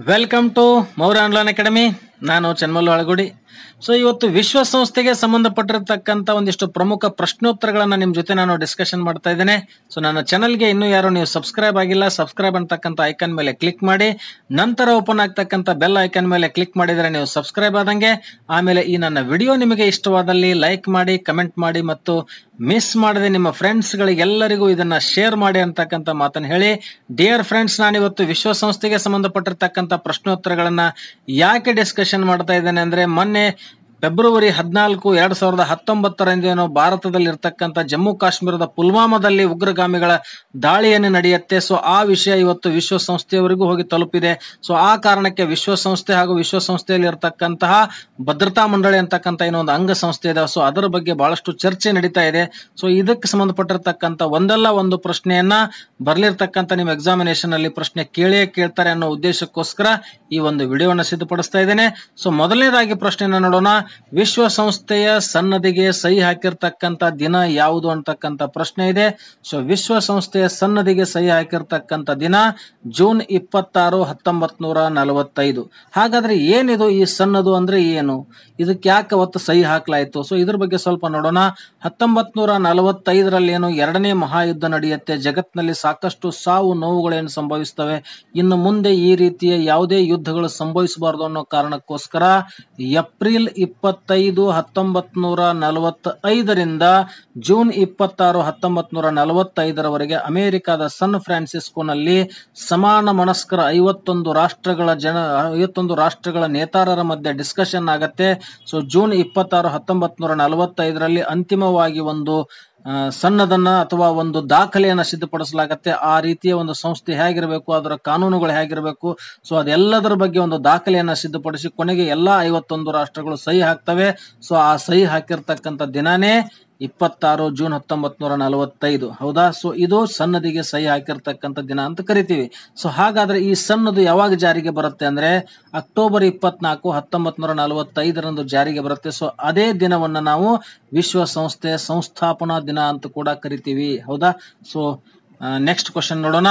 Welcome to Maurya online academy. ನಾನು Chanmallu ಅಳಗುಡಿ. So ಇವತ್ತು ವಿಶ್ವಸಂಸ್ಥೆಗೆ ಸಂಬಂಧಪಟ್ಟಿರತಕ್ಕಂಥ ಒಂದಿಷ್ಟು ಪ್ರಮುಖ ಪ್ರಶ್ನೋತ್ತರಗಳನ್ನ ನಿಮ್ ಜೊತೆ ನಾನು ಡಿಸ್ಕಷನ್ ಮಾಡ್ತಾ ಇದ್ದೇನೆ. ಸೊ ನನ್ನ ಚಾನಲ್ಗೆ ಇನ್ನೂ ಯಾರು ನೀವು ಸಬ್ಸ್ಕ್ರೈಬ್ ಆಗಿಲ್ಲ, ಸಬ್ಸ್ಕ್ರೈಬ್ ಅಂತಕ್ಕಂಥ ಐಕನ್ ಮೇಲೆ ಕ್ಲಿಕ್ ಮಾಡಿ, ನಂತರ ಓಪನ್ ಆಗ್ತಕ್ಕಂಥ ಬೆಲ್ ಐಕನ್ ಮೇಲೆ ಕ್ಲಿಕ್ ಮಾಡಿದರೆ ನೀವು ಸಬ್ಸ್ಕ್ರೈಬ್ ಆದಂಗೆ. ಆಮೇಲೆ ಈ ನನ್ನ ವಿಡಿಯೋ ನಿಮಗೆ ಇಷ್ಟವಾದಲ್ಲಿ ಲೈಕ್ ಮಾಡಿ, ಕಮೆಂಟ್ ಮಾಡಿ ಮತ್ತು ಮಿಸ್ ಮಾಡದೆ ನಿಮ್ಮ ಫ್ರೆಂಡ್ಸ್ ಗಳಿಗೆಲ್ಲರಿಗೂ ಇದನ್ನ ಶೇರ್ ಮಾಡಿ ಅಂತಕ್ಕಂಥ ಮಾತನ್ನು ಹೇಳಿ, ಡಿಯರ್ ಫ್ರೆಂಡ್ಸ್, ನಾನಿವತ್ತು ವಿಶ್ವಸಂಸ್ಥೆಗೆ ಸಂಬಂಧಪಟ್ಟಿರ್ತಕ್ಕಂಥ ಪ್ರಶ್ನೋತ್ತರಗಳನ್ನ ಯಾಕೆ ಡಿಸ್ಕಷನ್ ಮಾಡ್ತಾ ಇದ್ದೇನೆ ಅಂದ್ರೆ, ಮೊನ್ನೆ ಫೆಬ್ರವರಿ 14, 2019 ಭಾರತದಲ್ಲಿ ಇರ್ತಕ್ಕಂಥ ಜಮ್ಮು ಕಾಶ್ಮೀರದ ಪುಲ್ವಾಮಾದಲ್ಲಿ ಉಗ್ರಗಾಮಿಗಳ ದಾಳಿಯನ್ನು ನಡೆಯುತ್ತೆ. ಸೊ ಆ ವಿಷಯ ಇವತ್ತು ವಿಶ್ವಸಂಸ್ಥೆಯವರೆಗೂ ಹೋಗಿ ತಲುಪಿದೆ. ಸೊ ಆ ಕಾರಣಕ್ಕೆ ವಿಶ್ವಸಂಸ್ಥೆ ಹಾಗೂ ವಿಶ್ವಸಂಸ್ಥೆಯಲ್ಲಿ ಇರತಕ್ಕಂತಹ ಭದ್ರತಾ ಮಂಡಳಿ ಅಂತಕ್ಕಂಥ ಏನೊಂದು ಅಂಗಸಂಸ್ಥೆ ಇದೆ, ಸೊ ಅದರ ಬಗ್ಗೆ ಬಹಳಷ್ಟು ಚರ್ಚೆ ನಡೀತಾ ಇದೆ. ಸೊ ಇದಕ್ಕೆ ಸಂಬಂಧಪಟ್ಟಿರ್ತಕ್ಕಂಥ ಒಂದಲ್ಲ ಒಂದು ಪ್ರಶ್ನೆಯನ್ನ ಬರ್ಲಿರ್ತಕ್ಕಂಥ ನಿಮ್ಮ ಎಕ್ಸಾಮಿನೇಷನ್ ಅಲ್ಲಿ ಪ್ರಶ್ನೆ ಕೇಳ್ತಾರೆ ಅನ್ನೋ ಉದ್ದೇಶಕ್ಕೋಸ್ಕರ ಈ ಒಂದು ವಿಡಿಯೋನ ಸಿದ್ಧಪಡಿಸ್ತಾ ಇದ್ದೇನೆ. ಸೊ ಮೊದಲನೇದಾಗಿ ಪ್ರಶ್ನೆಯನ್ನ ನೋಡೋಣ. ವಿಶ್ವಸಂಸ್ಥೆಯ ಸನ್ನದಿಗೆ ಸಹಿ ಹಾಕಿರ್ತಕ್ಕಂಥ ದಿನ ಯಾವುದು ಅಂತಕ್ಕಂಥ ಪ್ರಶ್ನೆ ಇದೆ. ಸೊ ವಿಶ್ವಸಂಸ್ಥೆಯ ಸನ್ನದಿಗೆ ಸಹಿ ಹಾಕಿರ್ತಕ್ಕಂಥ ದಿನ ಜೂನ್ 26, 1945. ಹಾಗಾದ್ರೆ ಏನಿದು ಈ ಸನ್ನದು ಅಂದ್ರೆ ಏನು, ಇದಕ್ಕೆ ಯಾಕೆ ಅವತ್ತು ಸಹಿ ಹಾಕಲಾಯಿತು? ಸೊ ಇದ್ರ ಬಗ್ಗೆ ಸ್ವಲ್ಪ ನೋಡೋಣ. 1945 ಏನು ಎರಡನೇ ಮಹಾಯುದ್ಧ ನಡೆಯುತ್ತೆ. ಜಗತ್ತಿನಲ್ಲಿ ಸಾಕಷ್ಟು ಸಾವು ನೋವುಗಳೇನು ಸಂಭವಿಸ್ತವೆ. ಇನ್ನು ಮುಂದೆ ಈ ರೀತಿಯ ಯಾವುದೇ ಯುದ್ಧಗಳು ಸಂಭವಿಸಬಾರದು ಅನ್ನೋ ಕಾರಣಕ್ಕೋಸ್ಕರ ಏಪ್ರಿಲ್ 25, 1945 ಜೂನ್ 26, 1945 ಅಮೆರಿಕದ ಸನ್ ಫ್ರಾನ್ಸಿಸ್ಕೋನಲ್ಲಿ ಸಮಾನ ಮನಸ್ಕರ 51 ರಾಷ್ಟ್ರಗಳ ನೇತಾರರ ಮಧ್ಯೆ ಡಿಸ್ಕಷನ್ ಆಗತ್ತೆ. ಸೊ ಜೂನ್ 26, 1945 ಅಂತಿಮವಾಗಿ ಒಂದು ಸನ್ನದನ್ನ ಅಥವಾ ಒಂದು ದಾಖಲೆಯನ್ನ ಸಿದ್ಧಪಡಿಸಲಾಗತ್ತೆ. ಆ ರೀತಿಯ ಒಂದು ಸಂಸ್ಥೆ ಹೇಗಿರಬೇಕು, ಅದರ ಕಾನೂನುಗಳು ಹೇಗಿರಬೇಕು, ಸೊ ಅದೆಲ್ಲದರ ಬಗ್ಗೆ ಒಂದು ದಾಖಲೆಯನ್ನ ಸಿದ್ಧಪಡಿಸಿ ಕೊನೆಗೆ ಎಲ್ಲಾ 51 ರಾಷ್ಟ್ರಗಳು ಸಹಿ ಹಾಕ್ತವೆ. ಸೊ ಆ ಸಹಿ ಹಾಕಿರ್ತಕ್ಕಂಥ ದಿನಾನೇ 26 ಜೂನ್ 1945. ಹೌದಾ? ಸೊ ಇದು ಸನ್ನದಿಗೆ ಸಹಿ ಹಾಕಿರ್ತಕ್ಕಂಥ ದಿನ ಅಂತ ಕರಿತೀವಿ. ಸೊ ಹಾಗಾದ್ರೆ ಈ ಸನ್ನದು ಯಾವಾಗ ಜಾರಿಗೆ ಬರುತ್ತೆ ಅಂದ್ರೆ ಅಕ್ಟೋಬರ್ 24, 1945 ಜಾರಿಗೆ ಬರುತ್ತೆ. ಸೊ ಅದೇ ದಿನವನ್ನ ನಾವು ವಿಶ್ವಸಂಸ್ಥೆಯ ಸಂಸ್ಥಾಪನಾ ದಿನ ಅಂತ ಕೂಡ ಕರಿತೀವಿ. ಹೌದಾ? ಸೊ ನೆಕ್ಸ್ಟ್ ಕ್ವಶನ್ ನೋಡೋಣ.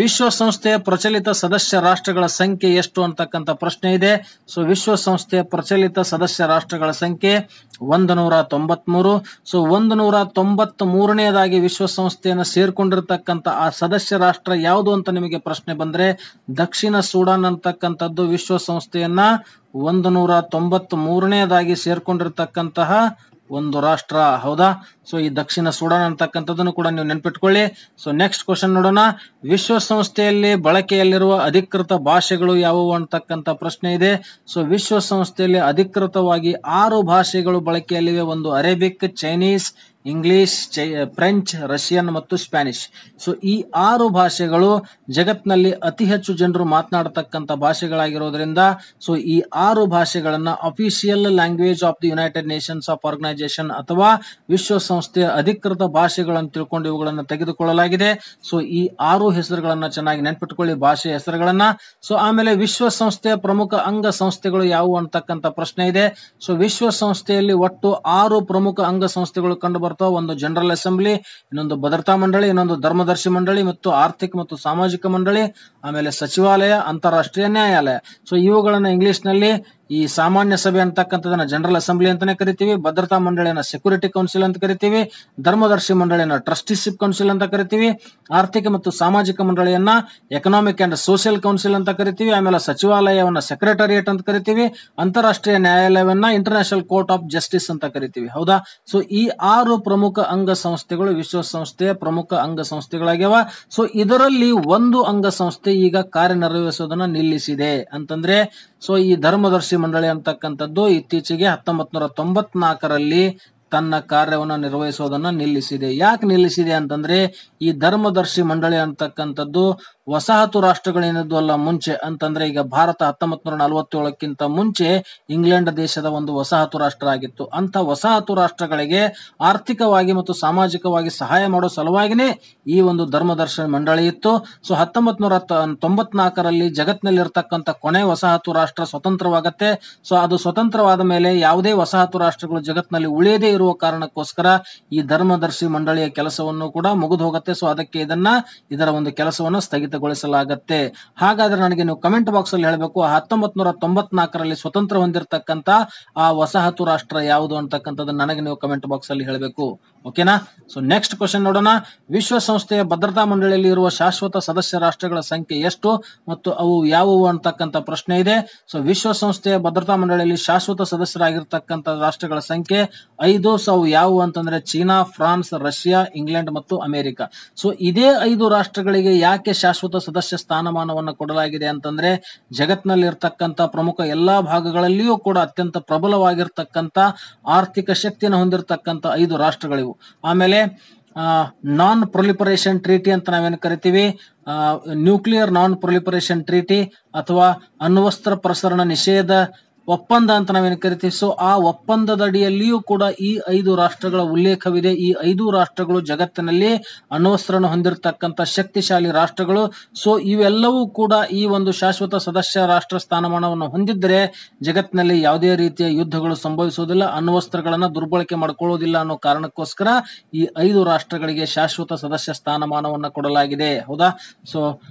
ವಿಶ್ವಸಂಸ್ಥೆಯ ಪ್ರಚಲಿತ ಸದಸ್ಯ ರಾಷ್ಟ್ರಗಳ ಸಂಖ್ಯೆ ಎಷ್ಟು ಅಂತಕ್ಕಂಥ ಪ್ರಶ್ನೆ ಇದೆ. ಸೊ ವಿಶ್ವಸಂಸ್ಥೆಯ ಪ್ರಚಲಿತ ಸದಸ್ಯ ರಾಷ್ಟ್ರಗಳ ಸಂಖ್ಯೆ 193. ಸೊ 193ನೇದಾಗಿ ವಿಶ್ವಸಂಸ್ಥೆಯನ್ನು ಸೇರ್ಕೊಂಡಿರ್ತಕ್ಕಂಥ ಆ ಸದಸ್ಯ ರಾಷ್ಟ್ರ ಯಾವುದು ಅಂತ ನಿಮಗೆ ಪ್ರಶ್ನೆ ಬಂದ್ರೆ ದಕ್ಷಿಣ ಸೂಡಾನ್ ಅಂತಕ್ಕಂಥದ್ದು ವಿಶ್ವಸಂಸ್ಥೆಯನ್ನ 193ನೇದಾಗಿ ಸೇರ್ಕೊಂಡಿರ್ತಕ್ಕಂತಹ ಒಂದು ರಾಷ್ಟ್ರ. ಹೌದಾ? ಸೊ ಈ ದಕ್ಷಿಣ ಸೂಡಾನ್ ಅಂತಕ್ಕಂಥದ್ದನ್ನು ಕೂಡ ನೀವು ನೆನ್ಪಿಟ್ಕೊಳ್ಳಿ. ಸೊ ನೆಕ್ಸ್ಟ್ ಕ್ವಶನ್ ನೋಡೋಣ. ವಿಶ್ವಸಂಸ್ಥೆಯಲ್ಲಿ ಬಳಕೆಯಲ್ಲಿರುವ ಅಧಿಕೃತ ಭಾಷೆಗಳು ಯಾವುವು ಅಂತಕ್ಕಂಥ ಪ್ರಶ್ನೆ ಇದೆ. ಸೊ ವಿಶ್ವಸಂಸ್ಥೆಯಲ್ಲಿ ಅಧಿಕೃತವಾಗಿ 6 ಭಾಷೆಗಳು ಬಳಕೆಯಲ್ಲಿವೆ. ಒಂದು Arabic, Chinese, English, French, Russian ಮತ್ತು ಸ್ಪ್ಯಾನಿಷ್. ಸೊ ಈ 6 ಭಾಷೆಗಳು ಜಗತ್ನಲ್ಲಿ ಅತಿ ಹೆಚ್ಚು ಜನರು ಮಾತನಾಡತಕ್ಕಂಥ ಭಾಷೆಗಳಾಗಿರೋದ್ರಿಂದ ಸೊ ಈ 6 ಭಾಷೆಗಳನ್ನ official language of the United Nations of organisation ಅಥವಾ ವಿಶ್ವಸಂಸ್ಥೆಯ ಅಧಿಕೃತ ಭಾಷೆಗಳನ್ನು ತಿಳ್ಕೊಂಡು ಇವುಗಳನ್ನು ತೆಗೆದುಕೊಳ್ಳಲಾಗಿದೆ. ಸೊ ಈ 6 ಹೆಸರುಗಳನ್ನ ಚೆನ್ನಾಗಿ ನೆನ್ಪಿಟ್ಕೊಳ್ಳಿ, ಭಾಷೆಯ ಹೆಸರುಗಳನ್ನ. ಸೊ ಆಮೇಲೆ ವಿಶ್ವಸಂಸ್ಥೆಯ ಪ್ರಮುಖ ಅಂಗ ಸಂಸ್ಥೆಗಳು ಯಾವುವು ಅಂತಕ್ಕಂಥ ಪ್ರಶ್ನೆ ಇದೆ. ಸೊ ವಿಶ್ವಸಂಸ್ಥೆಯಲ್ಲಿ ಒಟ್ಟು 6 ಪ್ರಮುಖ ಅಂಗ ಸಂಸ್ಥೆಗಳು ಕಂಡು ಬರ್ತಾವ. ಒಂದು ಜನರಲ್ ಅಸೆಂಬ್ಲಿ, ಇನ್ನೊಂದು ಭದ್ರತಾ ಮಂಡಳಿ, ಇನ್ನೊಂದು ಧರ್ಮದರ್ಶಿ ಮಂಡಳಿ ಮತ್ತು ಆರ್ಥಿಕ ಮತ್ತು ಸಾಮಾಜಿಕ ಮಂಡಳಿ, ಆಮೇಲೆ ಸಚಿವಾಲಯ, ಅಂತಾರಾಷ್ಟ್ರೀಯ ನ್ಯಾಯಾಲಯ. ಸೊ ಇವುಗಳನ್ನ ಇಂಗ್ಲಿಷ್ ನಲ್ಲಿ ಈ ಸಾಮಾನ್ಯ ಸಭೆ ಅಂತಕ್ಕಂಥದನ್ನ ಜನರಲ್ ಅಸೆಂಬ್ಲಿ ಅಂತಾನೆ ಕರಿತೀವಿ, ಭದ್ರತಾ ಮಂಡಳಿಯನ್ನ ಸೆಕ್ಯೂರಿಟಿ ಕೌನ್ಸಿಲ್ ಅಂತ ಕರಿತೀವಿ, ಧರ್ಮದರ್ಶಿ ಮಂಡಳಿಯನ್ನ ಟ್ರಸ್ಟಿಶಿಪ್ ಕೌನ್ಸಿಲ್ ಅಂತ ಕರಿತೀವಿ, ಆರ್ಥಿಕ ಮತ್ತು ಸಾಮಾಜಿಕ ಮಂಡಳಿಯನ್ನ ಎಕನಾಮಿಕ್ ಅಂಡ್ ಸೋಷಿಯಲ್ ಕೌನ್ಸಿಲ್ ಅಂತ ಕರಿತೀವಿ, ಆಮೇಲೆ ಸಚಿವಾಲಯವನ್ನ ಸೆಕ್ರೆಟರಿಯೇಟ್ ಅಂತ ಕರಿತೀವಿ, ಅಂತಾರಾಷ್ಟ್ರೀಯ ನ್ಯಾಯಾಲಯವನ್ನ ಇಂಟರ್ನ್ಯಾಷನಲ್ ಕೋರ್ಟ್ ಆಫ್ ಜಸ್ಟಿಸ್ ಅಂತ ಕರಿತೀವಿ. ಹೌದಾ? ಸೊ ಈ 6 ಪ್ರಮುಖ ಅಂಗ ಸಂಸ್ಥೆಗಳು ವಿಶ್ವಸಂಸ್ಥೆಯ ಪ್ರಮುಖ ಅಂಗ ಸಂಸ್ಥೆಗಳಾಗ್ಯಾವ. ಸೊ ಇದರಲ್ಲಿ ಒಂದು ಅಂಗ ಸಂಸ್ಥೆ ಈಗ ಕಾರ್ಯನಿರ್ವಹಿಸೋದನ್ನ ನಿಲ್ಲಿಸಿದೆ ಅಂತಂದ್ರೆ ಸೊ ಈ ಧರ್ಮದರ್ಶಿ ಮಂಡಳಿ ಅಂತಕ್ಕಂಥದ್ದು ಇತ್ತೀಚೆಗೆ 1994 ತನ್ನ ಕಾರ್ಯವನ್ನು ನಿರ್ವಹಿಸೋದನ್ನ ನಿಲ್ಲಿಸಿದೆ. ಯಾಕೆ ನಿಲ್ಲಿಸಿದೆ ಅಂತಂದ್ರೆ ಈ ಧರ್ಮದರ್ಶಿ ಮಂಡಳಿ ಅಂತಕ್ಕಂಥದ್ದು ವಸಾಹತು ರಾಷ್ಟ್ರಗಳೇನದ್ದು ಅಲ್ಲ. ಮುಂಚೆ ಅಂತಂದ್ರೆ ಈಗ ಭಾರತ 1947ಕ್ಕಿಂತ ಮುಂಚೆ ಇಂಗ್ಲೆಂಡ್ ದೇಶದ ಒಂದು ವಸಾಹತು ರಾಷ್ಟ್ರ ಆಗಿತ್ತು. ಅಂತ ವಸಾಹತು ರಾಷ್ಟ್ರಗಳಿಗೆ ಆರ್ಥಿಕವಾಗಿ ಮತ್ತು ಸಾಮಾಜಿಕವಾಗಿ ಸಹಾಯ ಮಾಡೋ ಸಲುವಾಗಿನೇ ಈ ಒಂದು ಧರ್ಮದರ್ಶಿ ಮಂಡಳಿ ಇತ್ತು. ಸೊ 1994 ಜಗತ್ತಿನಲ್ಲಿರ್ತಕ್ಕಂಥ ಕೊನೆ ವಸಾಹತು ರಾಷ್ಟ್ರ ಸ್ವತಂತ್ರವಾಗತ್ತೆ. ಸೊ ಅದು ಸ್ವತಂತ್ರವಾದ ಮೇಲೆ ಯಾವುದೇ ವಸಾಹತು ರಾಷ್ಟ್ರಗಳು ಜಗತ್ತಿನಲ್ಲಿ ಉಳಿಯದೇ ಇರುವ ಕಾರಣಕ್ಕೋಸ್ಕರ ಈ ಧರ್ಮದರ್ಶಿ ಮಂಡಳಿಯ ಕೆಲಸವನ್ನು ಕೂಡ ಮುಗಿದು ಹೋಗುತ್ತೆ. ಸೊ ಅದಕ್ಕೆ ಇದರ ಒಂದು ಕೆಲಸವನ್ನು ಸ್ಥಗಿತ ಸೇರ್ಪಡೆಗೊಳಿಸಲಾಗುತ್ತೆ. ಹಾಗಾದ್ರೆ ನನಗೆ ನೀವು ಕಮೆಂಟ್ ಬಾಕ್ಸ್ ಅಲ್ಲಿ ಹೇಳಬೇಕು 1994ರಲ್ಲಿ ಸ್ವತಂತ್ರ ಹೊಂದಿರತಕ್ಕಂತ ಆ ವಸಾಹತು ರಾಷ್ಟ್ರ ಯಾವುದು ಅಂತಕ್ಕಂಥದ್ದು ನನಗೆ ನೀವು ಕಮೆಂಟ್ ಬಾಕ್ಸ್ ಅಲ್ಲಿ ಹೇಳಬೇಕು. ಓಕೆನಾ? ಸೊ ನೆಕ್ಸ್ಟ್ ಕ್ವಶನ್ ನೋಡೋಣ. ವಿಶ್ವಸಂಸ್ಥೆಯ ಭದ್ರತಾ ಮಂಡಳಿಯಲ್ಲಿ ಇರುವ ಶಾಶ್ವತ ಸದಸ್ಯ ರಾಷ್ಟ್ರಗಳ ಸಂಖ್ಯೆ ಎಷ್ಟು ಮತ್ತು ಅವು ಯಾವುವು ಅಂತಕ್ಕಂಥ ಪ್ರಶ್ನೆ ಇದೆ. ಸೊ ವಿಶ್ವಸಂಸ್ಥೆಯ ಭದ್ರತಾ ಮಂಡಳಿಯಲ್ಲಿ ಶಾಶ್ವತ ಸದಸ್ಯರಾಗಿರ್ತಕ್ಕಂಥ ರಾಷ್ಟ್ರಗಳ ಸಂಖ್ಯೆ 5. ಸೊ ಅವು ಯಾವುವು ಅಂತಂದ್ರೆ ಚೀನಾ, ಫ್ರಾನ್ಸ್, ರಷ್ಯಾ, ಇಂಗ್ಲೆಂಡ್ ಮತ್ತು ಅಮೆರಿಕ. ಸೊ ಇದೇ 5 ರಾಷ್ಟ್ರಗಳಿಗೆ ಯಾಕೆ ಶಾಶ್ವತ ಸದಸ್ಯ ಸ್ಥಾನಮಾನವನ್ನು ಕೊಡಲಾಗಿದೆ ಅಂತಂದ್ರೆ ಜಗತ್ತಿನಲ್ಲಿ ಇರ್ತಕ್ಕಂಥ ಪ್ರಮುಖ ಎಲ್ಲಾ ಭಾಗಗಳಲ್ಲಿಯೂ ಕೂಡ ಅತ್ಯಂತ ಪ್ರಬಲವಾಗಿರ್ತಕ್ಕಂಥ ಆರ್ಥಿಕ ಶಕ್ತಿಯನ್ನು ಹೊಂದಿರತಕ್ಕಂಥ 5 ರಾಷ್ಟ್ರಗಳಿವು. ಆಮೇಲೆ ನಾನ್ ಪ್ರೊಲಿಫರೇಷನ್ ಟ್ರೀಟಿ ಅಂತ ನಾವೇನು ಕರಿತೀವಿ, ನ್ಯೂಕ್ಲಿಯರ್ ನಾನ್ ಪ್ರೊಲಿಫರೇಷನ್ ಟ್ರೀಟಿ ಅಥವಾ ಅಣ್ವಸ್ತ್ರ ಪ್ರಸರಣ ನಿಷೇಧ ಒಪ್ಪಂದ ಅಂತ ನಾವೇನು ಕರಿತೀವಿ. ಸೊ ಆ ಒಪ್ಪಂದದ ಅಡಿಯಲ್ಲಿಯೂ ಕೂಡ ಈ 5 ರಾಷ್ಟ್ರಗಳ ಉಲ್ಲೇಖವಿದೆ. ಈ 5 ರಾಷ್ಟ್ರಗಳು ಜಗತ್ತಿನಲ್ಲಿ ಅಣ್ವಸ್ತ್ರವನ್ನು ಹೊಂದಿರತಕ್ಕಂಥ ಶಕ್ತಿಶಾಲಿ ರಾಷ್ಟ್ರಗಳು. ಸೊ ಇವೆಲ್ಲವೂ ಕೂಡ ಈ ಒಂದು ಶಾಶ್ವತ ಸದಸ್ಯ ರಾಷ್ಟ್ರ ಸ್ಥಾನಮಾನವನ್ನು ಹೊಂದಿದ್ರೆ ಜಗತ್ತಿನಲ್ಲಿ ಯಾವುದೇ ರೀತಿಯ ಯುದ್ಧಗಳು ಸಂಭವಿಸುವುದಿಲ್ಲ, ಅಣ್ವಸ್ತ್ರಗಳನ್ನ ದುರ್ಬಳಕೆ ಮಾಡಿಕೊಳ್ಳುವುದಿಲ್ಲ ಅನ್ನೋ ಕಾರಣಕ್ಕೋಸ್ಕರ ಈ 5 ರಾಷ್ಟ್ರಗಳಿಗೆ ಶಾಶ್ವತ ಸದಸ್ಯ ಸ್ಥಾನಮಾನವನ್ನು ಕೊಡಲಾಗಿದೆ. ಹೌದಾ? ಸೊ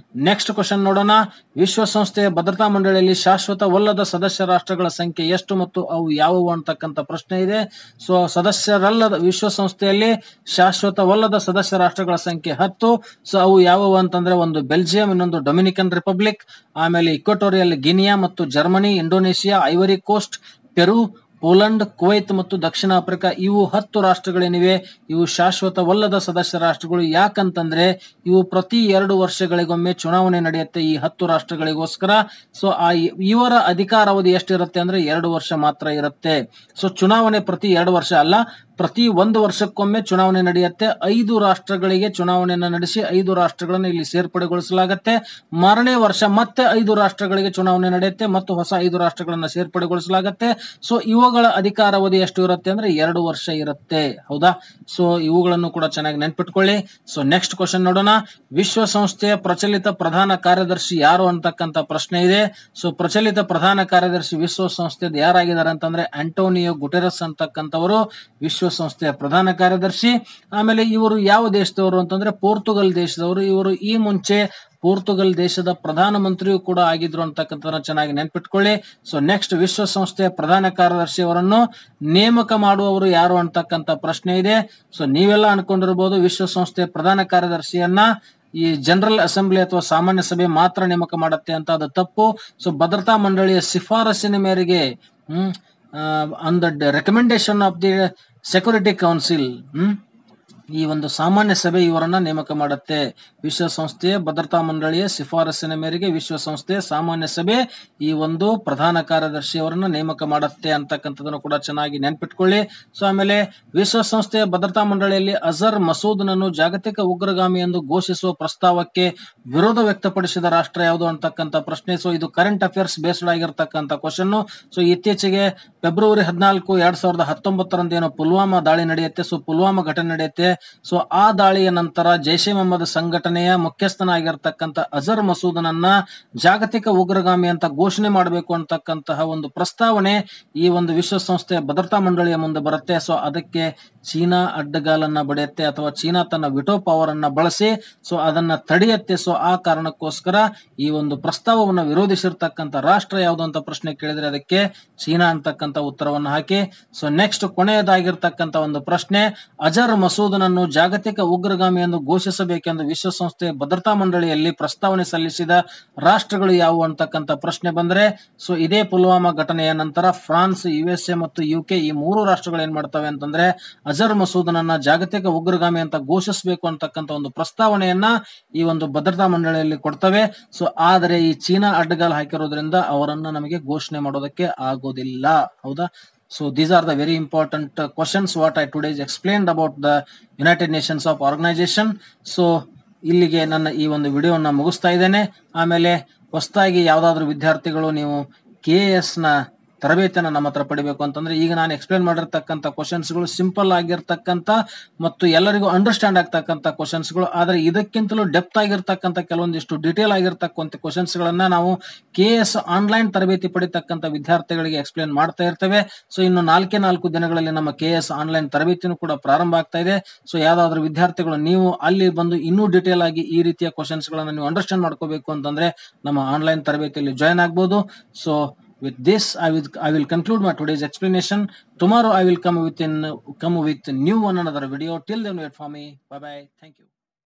ನೆಕ್ಸ್ಟ್ ಕ್ವಶನ್ ನೋಡೋಣ. ವಿಶ್ವಸಂಸ್ಥೆಯ ಭದ್ರತಾ ಮಂಡಳಿಯಲ್ಲಿ ಶಾಶ್ವತವಲ್ಲದ ಸದಸ್ಯ ರಾಷ್ಟ್ರಗಳ ಸಂಖ್ಯೆ ಎಷ್ಟು ಮತ್ತು ಅವು ಯಾವುವು ಅಂತಕ್ಕಂಥ ಪ್ರಶ್ನೆ ಇದೆ. ಸೊ ಸದಸ್ಯರಲ್ಲದ ವಿಶ್ವಸಂಸ್ಥೆಯಲ್ಲಿ ಶಾಶ್ವತವಲ್ಲದ ಸದಸ್ಯ ರಾಷ್ಟ್ರಗಳ ಸಂಖ್ಯೆ 10. ಸೊ ಅವು ಯಾವುವು ಅಂತಂದ್ರೆ ಒಂದು ಬೆಲ್ಜಿಯಂ, ಇನ್ನೊಂದು ಡೊಮಿನಿಕನ್ ರಿಪಬ್ಲಿಕ್, ಆಮೇಲೆ ಇಕ್ವಟೋರಿಯಲ್ ಗಿನಿಯಾ ಮತ್ತು ಜರ್ಮನಿ, ಇಂಡೋನೇಷಿಯಾ, ಐವರಿ ಕೋಸ್ಟ್, ಪೆರು, ಪೋಲೆಂಡ್, ಕುವೈತ್ ಮತ್ತು ದಕ್ಷಿಣ ಆಫ್ರಿಕಾ. ಇವು 10 ರಾಷ್ಟ್ರಗಳೇನಿವೆ ಇವು ಶಾಶ್ವತವಲ್ಲದ ಸದಸ್ಯ ರಾಷ್ಟ್ರಗಳು. ಯಾಕಂತಂದ್ರೆ ಇವು ಪ್ರತಿ 2 ವರ್ಷಗಳಿಗೊಮ್ಮೆ ಚುನಾವಣೆ ನಡೆಯುತ್ತೆ ಈ 10 ರಾಷ್ಟ್ರಗಳಿಗೋಸ್ಕರ. ಸೊ ಇವರ ಅಧಿಕಾರಾವಧಿ ಎಷ್ಟಿರುತ್ತೆ ಅಂದ್ರೆ 2 ವರ್ಷ ಮಾತ್ರ ಇರುತ್ತೆ. ಸೊ ಚುನಾವಣೆ ಪ್ರತಿ 2 ವರ್ಷ ಅಲ್ಲ, ಪ್ರತಿ 1 ವರ್ಷಕ್ಕೊಮ್ಮೆ ಚುನಾವಣೆ ನಡೆಯುತ್ತೆ. 5 ರಾಷ್ಟ್ರಗಳಿಗೆ ಚುನಾವಣೆಯನ್ನು ನಡೆಸಿ 5 ರಾಷ್ಟ್ರಗಳನ್ನು ಇಲ್ಲಿ ಸೇರ್ಪಡೆಗೊಳಿಸಲಾಗುತ್ತೆ. ಮಾರನೇ ವರ್ಷ ಮತ್ತೆ 5 ರಾಷ್ಟ್ರಗಳಿಗೆ ಚುನಾವಣೆ ನಡೆಯುತ್ತೆ ಮತ್ತು ಹೊಸ 5 ರಾಷ್ಟ್ರಗಳನ್ನ ಸೇರ್ಪಡೆಗೊಳಿಸಲಾಗುತ್ತೆ. ಸೊ ಇವುಗಳ ಅಧಿಕಾರಾವಧಿ ಎಷ್ಟು ಇರುತ್ತೆ ಅಂದ್ರೆ 2 ವರ್ಷ ಇರುತ್ತೆ. ಹೌದಾ? ಸೊ ಇವುಗಳನ್ನು ಕೂಡ ಚೆನ್ನಾಗಿ ನೆನ್ಪಿಟ್ಕೊಳ್ಳಿ. ಸೊ ನೆಕ್ಸ್ಟ್ ಕ್ವಶನ್ ನೋಡೋಣ. ವಿಶ್ವಸಂಸ್ಥೆಯ ಪ್ರಚಲಿತ ಪ್ರಧಾನ ಕಾರ್ಯದರ್ಶಿ ಯಾರು ಅಂತಕ್ಕಂಥ ಪ್ರಶ್ನೆ ಇದೆ. ಸೊ ಪ್ರಚಲಿತ ಪ್ರಧಾನ ಕಾರ್ಯದರ್ಶಿ ವಿಶ್ವಸಂಸ್ಥೆದ ಯಾರಾಗಿದ್ದಾರೆ ಅಂತಂದ್ರೆ ಆಂಟೋನಿಯೋ ಗುಟೆರಸ್ ಅಂತಕ್ಕಂಥವರು ವಿಶ್ವಸಂಸ್ಥೆಯ ಪ್ರಧಾನ ಕಾರ್ಯದರ್ಶಿ. ಆಮೇಲೆ ಇವರು ಯಾವ ದೇಶದವರು ಅಂತಂದ್ರೆ ಪೋರ್ಚುಗಲ್ ದೇಶದವರು. ಇವರು ಈ ಮುಂಚೆ ಪೋರ್ಚುಗಲ್ ದೇಶದ ಪ್ರಧಾನಮಂತ್ರಿಯೂ ಕೂಡ ಆಗಿದ್ರು ಅಂತಕ್ಕಂಥದ್ದನ್ನ ಚೆನ್ನಾಗಿ ನೆನ್ಪಿಟ್ಕೊಳ್ಳಿ. ಸೊ ನೆಕ್ಸ್ಟ್ ವಿಶ್ವಸಂಸ್ಥೆಯ ಪ್ರಧಾನ ಕಾರ್ಯದರ್ಶಿ ಅವರನ್ನು ನೇಮಕ ಮಾಡುವವರು ಯಾರು ಅಂತಕ್ಕಂಥ ಪ್ರಶ್ನೆ ಇದೆ. ಸೊ ನೀವೆಲ್ಲ ಅನ್ಕೊಂಡಿರ್ಬೋದು ವಿಶ್ವಸಂಸ್ಥೆಯ ಪ್ರಧಾನ ಕಾರ್ಯದರ್ಶಿಯನ್ನ ಈ ಜನರಲ್ ಅಸೆಂಬ್ಲಿ ಅಥವಾ ಸಾಮಾನ್ಯ ಸಭೆ ಮಾತ್ರ ನೇಮಕ ಮಾಡುತ್ತೆ ಅಂತ. ಅದು ತಪ್ಪು. ಸೊ ಭದ್ರತಾ ಮಂಡಳಿಯ ಶಿಫಾರಸಿನ ಮೇರೆಗೆ on the recommendation of the security council ಈ ಒಂದು ಸಾಮಾನ್ಯ ಸಭೆ ಇವರನ್ನ ನೇಮಕ ಮಾಡುತ್ತೆ. ವಿಶ್ವಸಂಸ್ಥೆಯ ಭದ್ರತಾ ಮಂಡಳಿಯ ಶಿಫಾರಸಿನ ಮೇರೆಗೆ ವಿಶ್ವಸಂಸ್ಥೆಯ ಸಾಮಾನ್ಯ ಸಭೆ ಈ ಒಂದು ಪ್ರಧಾನ ಕಾರ್ಯದರ್ಶಿ ಅವರನ್ನ ನೇಮಕ ಮಾಡುತ್ತೆ ಅಂತಕ್ಕಂಥದ್ದನ್ನು ಕೂಡ ಚೆನ್ನಾಗಿ ನೆನ್ಪಿಟ್ಕೊಳ್ಳಿ. ಸೊ ಆಮೇಲೆ ವಿಶ್ವಸಂಸ್ಥೆಯ ಭದ್ರತಾ ಮಂಡಳಿಯಲ್ಲಿ ಅಜರ್ ಮಸೂದ್ನನ್ನು ಜಾಗತಿಕ ಉಗ್ರಗಾಮಿ ಎಂದು ಘೋಷಿಸುವ ಪ್ರಸ್ತಾವಕ್ಕೆ ವಿರೋಧ ವ್ಯಕ್ತಪಡಿಸಿದ ರಾಷ್ಟ್ರ ಯಾವುದು ಅಂತಕ್ಕಂಥ ಪ್ರಶ್ನೆ. ಸೊ ಇದು ಕರೆಂಟ್ ಅಫೇರ್ಸ್ ಬೇಸ್ಡ್ ಆಗಿರ್ತಕ್ಕಂಥ ಕ್ವಶನ್. ಸೊ ಇತ್ತೀಚೆಗೆ ಫೆಬ್ರವರಿ 14, 2019 ಏನೋ ಪುಲ್ವಾಮಾ ದಾಳಿ ನಡೆಯುತ್ತೆ. ಸೊ ಪುಲ್ವಾಮಾ ಘಟನೆ ನಡೆಯುತ್ತೆ. ಸೊ ಆ ದಾಳಿಯ ನಂತರ ಜೈಷ್ ಎ ಮೊಹಮ್ಮದ್ ಸಂಘಟನೆಯ ಮುಖ್ಯಸ್ಥನಾಗಿರ್ತಕ್ಕಂಥ ಅಜರ್ ಮಸೂದನನ್ನ ಜಾಗತಿಕ ಉಗ್ರಗಾಮಿ ಅಂತ ಘೋಷಣೆ ಮಾಡಬೇಕು ಅಂತಕ್ಕಂತಹ ಒಂದು ಪ್ರಸ್ತಾವನೆ ಈ ಒಂದು ವಿಶ್ವಸಂಸ್ಥೆಯ ಭದ್ರತಾ ಮಂಡಳಿಯ ಮುಂದೆ ಬರುತ್ತೆ. ಸೊ ಅದಕ್ಕೆ ಚೀನಾ ಅಡ್ಡಗಾಲನ್ನ ಬಡಿಯುತ್ತೆ ಅಥವಾ ಚೀನಾ ತನ್ನ ವಿಟೋ ಪವರ್ ಅನ್ನ ಬಳಸಿ ಸೊ ಅದನ್ನ ತಡೆಯುತ್ತೆ. ಸೊ ಆ ಕಾರಣಕ್ಕೋಸ್ಕರ ಈ ಒಂದು ಪ್ರಸ್ತಾವವನ್ನು ವಿರೋಧಿಸಿರ್ತಕ್ಕಂಥ ರಾಷ್ಟ್ರ ಯಾವುದು ಅಂತ ಪ್ರಶ್ನೆ ಕೇಳಿದ್ರೆ ಅದಕ್ಕೆ ಚೀನಾ ಅಂತಕ್ಕಂಥ ಉತ್ತರವನ್ನು ಹಾಕಿ. ಸೊ ನೆಕ್ಸ್ಟ್ ಕೊನೆಯದಾಗಿರ್ತಕ್ಕಂಥ ಒಂದು ಪ್ರಶ್ನೆ, ಅಜರ್ ಮಸೂದನನ್ನು ಜಾಗತಿಕ ಉಗ್ರಗಾಮಿ ಎಂದು ಘೋಷಿಸಬೇಕೆಂದು ವಿಶ್ವಸಂಸ್ಥೆಯ ಭದ್ರತಾ ಮಂಡಳಿಯಲ್ಲಿ ಪ್ರಸ್ತಾವನೆ ಸಲ್ಲಿಸಿದ ರಾಷ್ಟ್ರಗಳು ಯಾವುವು ಅಂತಕ್ಕಂಥ ಪ್ರಶ್ನೆ ಬಂದ್ರೆ ಸೊ ಇದೇ ಪುಲ್ವಾಮಾ ಘಟನೆಯ ನಂತರ ಫ್ರಾನ್ಸ್, USA ಮತ್ತು UK ಈ 3 ರಾಷ್ಟ್ರಗಳು ಏನ್ ಮಾಡ್ತವೆ ಅಂತಂದ್ರೆ ಅಜರ್ ಮಸೂದನನ್ನ ಜಾಗತಿಕ ಉಗ್ರಗಾಮಿ ಅಂತ ಘೋಷಿಸಬೇಕು ಅಂತಕ್ಕಂಥ ಒಂದು ಪ್ರಸ್ತಾವನೆಯನ್ನ ಈ ಒಂದು ಭದ್ರತಾ ಮಂಡಳಿಯಲ್ಲಿ ಕೊಡ್ತವೆ. ಸೊ ಆದರೆ ಈ ಚೀನಾ ಅಡ್ಡಗಾಲ ಹಾಕಿರೋದ್ರಿಂದ ಅವರನ್ನ ನಮಗೆ ಘೋಷಣೆ ಮಾಡೋದಕ್ಕೆ ಆಗೋದಿಲ್ಲ. ಹೌದಾ? So these are the very important questions what I today explained about the United Nations of Organization. So ಇಲ್ಲಿಗೆ ನನ್ನ ಈ ಒಂದು ವಿಡಿಯೋನ ಮುಗಿಸ್ತಾ ಇದ್ದೇನೆ. ಆಮೇಲೆ ಹೊಸದಾಗಿ ಯಾವ್ದಾದ್ರು ವಿದ್ಯಾರ್ಥಿಗಳು ನೀವು KAS ನ ತರಬೇತಿಯನ್ನು ನಮ್ಮ ಹತ್ರ ಪಡಿಬೇಕು ಅಂತಂದ್ರೆ ಈಗ ನಾನು ಎಕ್ಸ್ಪ್ಲೇನ್ ಮಾಡಿರ್ತಕ್ಕಂಥ ಕ್ವಶನ್ಸ್ಗಳು ಸಿಂಪಲ್ ಆಗಿರ್ತಕ್ಕಂಥ ಮತ್ತು ಎಲ್ಲರಿಗೂ ಅಂಡರ್ಸ್ಟ್ಯಾಂಡ್ ಆಗ್ತಕ್ಕಂಥ ಕ್ವಶನ್ಸ್ಗಳು, ಆದರೆ ಇದಕ್ಕಿಂತಲೂ ಡೆಪ್ತ್ ಆಗಿರ್ತಕ್ಕಂಥ ಕೆಲವೊಂದಿಷ್ಟು ಡೀಟೇಲ್ ಆಗಿರ್ತಕ್ಕಂಥ ಕ್ವಶನ್ಸ್ಗಳನ್ನ ನಾವು KS ಆನ್ಲೈನ್ ತರಬೇತಿ ಪಡಿತಕ್ಕಂಥ ವಿದ್ಯಾರ್ಥಿಗಳಿಗೆ ಎಕ್ಸ್ಪ್ಲೇನ್ ಮಾಡ್ತಾ ಇರ್ತೇವೆ. ಸೊ ಇನ್ನು 4 ದಿನಗಳಲ್ಲಿ ನಮ್ಮ KS ಆನ್ಲೈನ್ ತರಬೇತಿನೂ ಕೂಡ ಪ್ರಾರಂಭ ಆಗ್ತಾ ಇದೆ. ಸೊ ಯಾವ್ದಾದ್ರು ವಿದ್ಯಾರ್ಥಿಗಳು ನೀವು ಅಲ್ಲಿ ಬಂದು ಇನ್ನೂ ಡೀಟೇಲ್ ಆಗಿ ಈ ರೀತಿಯ ಕ್ವಶನ್ಸ್ ಗಳನ್ನ ನೀವು ಅಂಡರ್ಸ್ಟ್ಯಾಂಡ್ ಮಾಡ್ಕೋಬೇಕು ಅಂತಂದ್ರೆ ನಮ್ಮ ಆನ್ಲೈನ್ ತರಬೇತಿಯಲ್ಲಿ ಜಾಯ್ನ್ ಆಗ್ಬೋದು. So with this I will conclude my today's explanation. Tomorrow I will come with new one another video. Till then wait for me. Bye bye. Thank you.